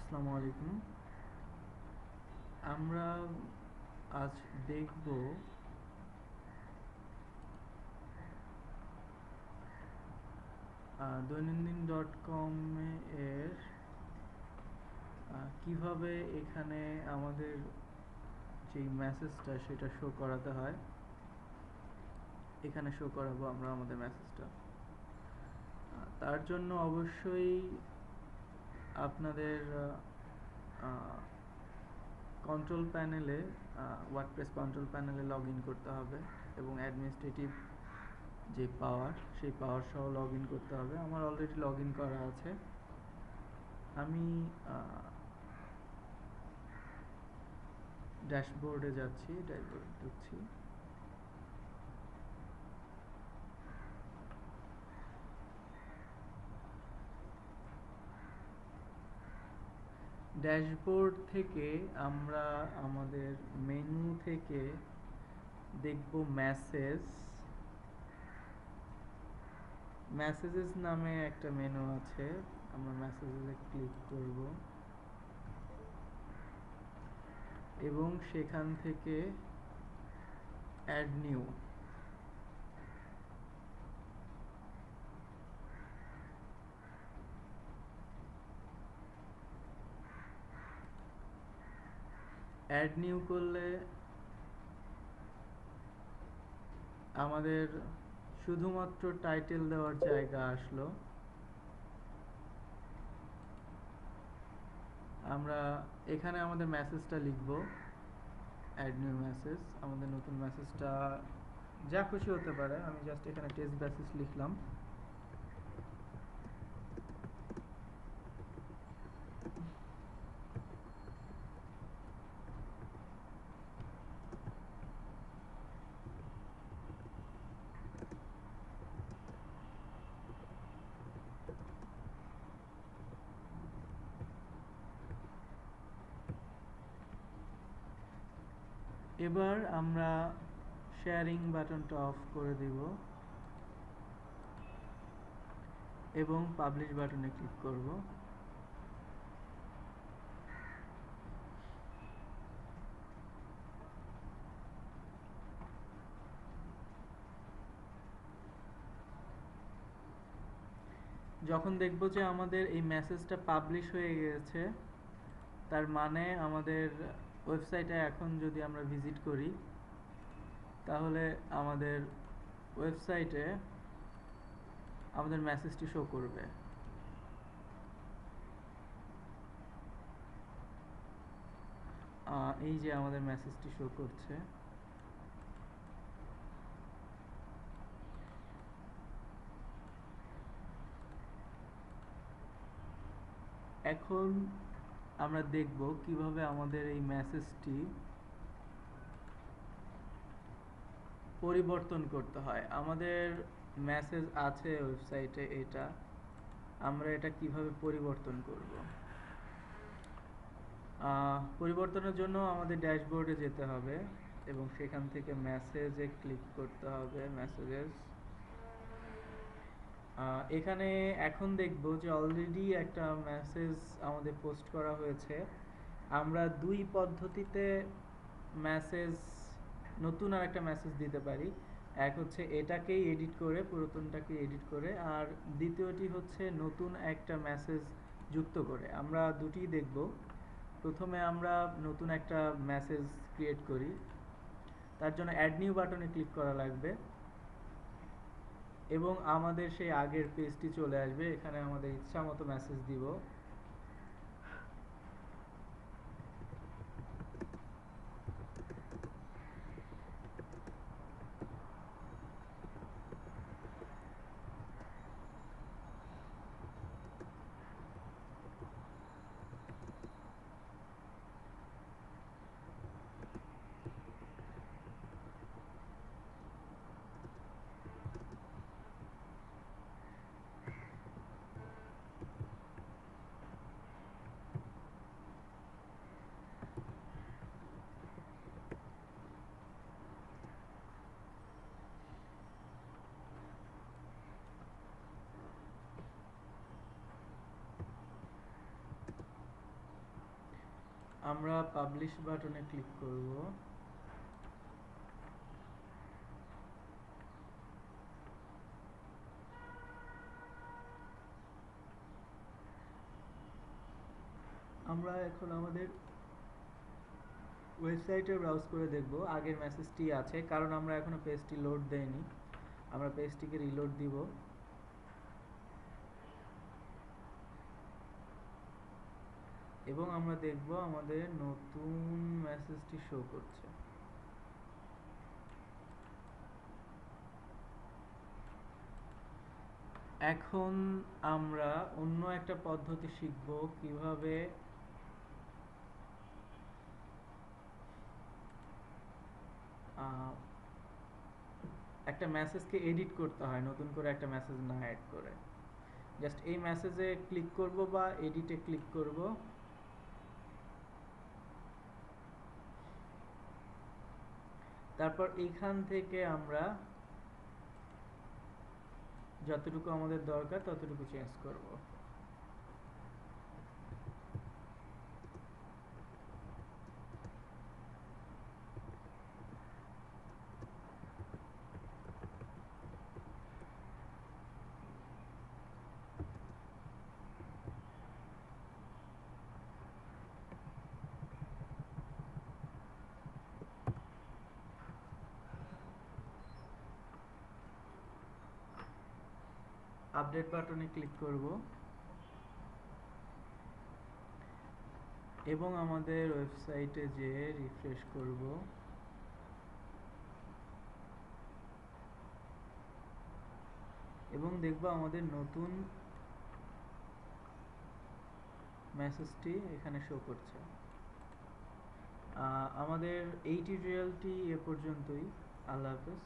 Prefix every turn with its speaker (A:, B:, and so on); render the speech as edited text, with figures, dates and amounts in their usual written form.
A: আসসালামু আলাইকুম। আমরা আজ দেখব দৈনন্দিন ডট কম এর কিভাবে এখানে আমাদের যেই মেসেজটা সেটা শো করাতে হয়। এখানে শো করাবো আমরা আমাদের মেসেজটা। তার জন্য অবশ্যই আপনাদের কন্ট্রোল প্যানেলে ওয়ার্ডপ্রেস কন্ট্রোল প্যানেলে লগ ইন করতে হবে এবং অ্যাডমিনিস্ট্রেটিভ যে পাওয়ার সেই পাওয়ার সহ লগ ইন করতে হবে। আমার অলরেডি লগ ইন করা আছে। আমি ড্যাশবোর্ডে যাচ্ছি, ড্যাশবোর্ডে ঢুকছি। ড্যাশবোর্ড থেকে আমরা আমাদের মেনু থেকে দেখব মেসেজেস নামে একটা মেনু আছে। আমরা মেসেজে ক্লিক করব এবং সেখান থেকে অ্যাড নিউ করলে আমাদের শুধুমাত্র টাইটেল দেওয়ার জায়গা আসলো। আমরা এখানে আমাদের মেসেজটা লিখব, অ্যাড নিউ মেসেজ। আমাদের নতুন মেসেজটা যা খুশি হতে পারে। আমি জাস্ট এখানে টেস্ট মেসেজ লিখলাম। এবার আমরা শেয়ারিং বাটনটা অফ করে দিব এবং পাবলিশ বাটনে ক্লিক করব। যখন দেখব যে আমাদের এই মেসেজটা পাবলিশ হয়ে গেছে, তার মানে আমাদের ওয়েবসাইটে এখন যদি আমরা ভিজিট করি তাহলে আমাদের ওয়েবসাইটে আমাদের মেসেজটি শো করবে। এই যে আমাদের মেসেজটি শো করছে। এখন আমরা দেখব কিভাবে আমাদের এই মেসেজটি পরিবর্তন করতে হয়। আমাদের মেসেজ আছে ওয়েবসাইটে, এটা আমরা এটা কিভাবে পরিবর্তন করব। পরিবর্তনের জন্য আমাদের ড্যাশবোর্ডে যেতে হবে এবং সেখান থেকে মেসেজে ক্লিক করতে হবে, মেসেজেস। এখানে এখন দেখব যে অলরেডি একটা মেসেজ আমাদের পোস্ট করা হয়েছে। আমরা দুই পদ্ধতিতে মেসেজ, নতুন আর একটা মেসেজ দিতে পারি। এক হচ্ছে এটাকেই এডিট করে, পুরাতনটাকে এডিট করে, আর দ্বিতীয়টি হচ্ছে নতুন একটা মেসেজ যুক্ত করে। আমরা দুটিই দেখব। প্রথমে আমরা নতুন একটা মেসেজ ক্রিয়েট করি। তার জন্য অ্যাড নিউ বাটনে ক্লিক করা লাগবে এবং আমাদের সেই আগের পেজটি চলে আসবে। এখানে আমাদের ইচ্ছা মতো মেসেজ দিব। আমরা পাবলিশ বাটনে ক্লিক করব। আমরা এখন আমাদের ওয়েবসাইটে ব্রাউজ করে দেখব আগের মেসেজটি আছে, কারণ আমরা এখনো পেজটি লোড দেইনি। আমরা পেজটিকে রিলোড দিব এবং আমরা দেখব আমাদের নতুন মেসেজটি শো করছে। এখন আমরা অন্য একটা পদ্ধতি শিখব কিভাবে একটা মেসেজকে এডিট করতে হয় নতুন করে একটা মেসেজ না অ্যাড করে। জাস্ট এই মেসেজে ক্লিক করব বা এডিটে ক্লিক করব, তারপর এইখান থেকে আমরা যতটুকু আমাদের দরকার ততটুকু চেঞ্জ করব। আপডেট বাটনে ক্লিক করব এবং আমাদের ওয়েবসাইটে যেয়ে রিফ্রেশ করব। এবং দেখব আমাদের নতুন মেসেজটি এখানে শো করছে। আমাদের এই টিউটোরিয়ালটি এ পর্যন্তই। আল্লাহ হাফেজ।